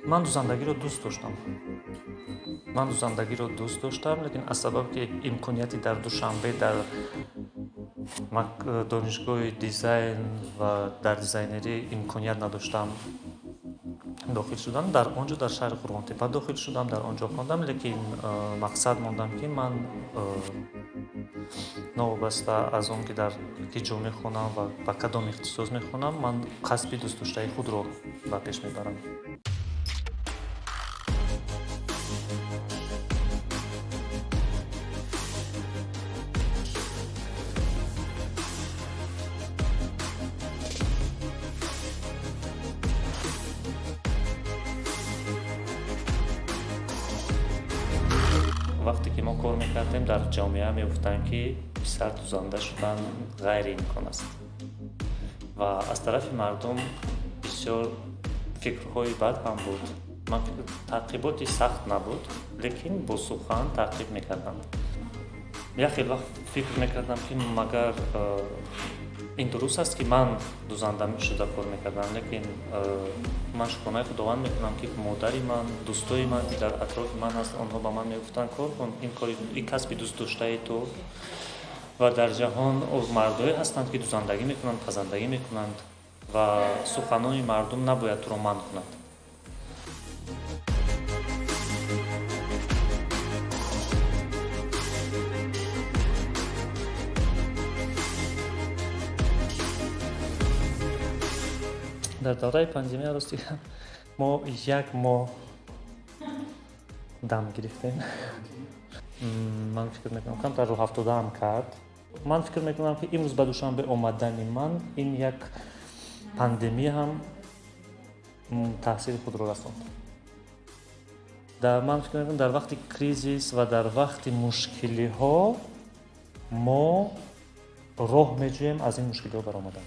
من دوزندگی رو دوست داشتم. لیکن از سبب که امکانیتی در دوشنبه در دانشگاه دیزاین و در دیزاینری امکانیت نداشتم داخل شدم. در آنجا در شهر قرغانتپه داخل شدم، در آنجا خواندم، لیکن مقصد موندم که من نوابسته از آن که در کجا میخوانم و با کدام اختصاص میخوانم، من کسب دوست داشته خود را به پیش میبرم. وقتی که ما کار میکردیم در جامعه میگفتن که پسر دوزنده شدن غیر امکان است و از طرف مردم بسیار فکرهای بد هم بود. من تعقیباتی سخت نبود، لیکن با سخن تعقیب میکردم. یا خیلی وقت فکر میکردم که مگر این درست است که من دوزنده شده کار میکردم، لیکن من شکرانه خداوند میکنم که مادری من، دوستای من که در اطراف من هست، آنها به من میگفتن کار کن، این کسب دوست داشته تو و در جهان مردایی هستند که دوزندگی میکنند، پزندگی میکنند و سخنان مردم نباید تو رو منع کند. در دوره پاندمی راستی ما یک ماه دم گرفتیم. من فکر میکنم کم تا رو 70 هم کرد. من فکر میکنم که امروز به دوشنبه آمدن من این یک پاندمی هم تاثیر خود را رساند. من فکر میکنم در وقت کریزیس و در وقت مشکلی ها ما راه میجویم از این مشکلی ها برآمدن.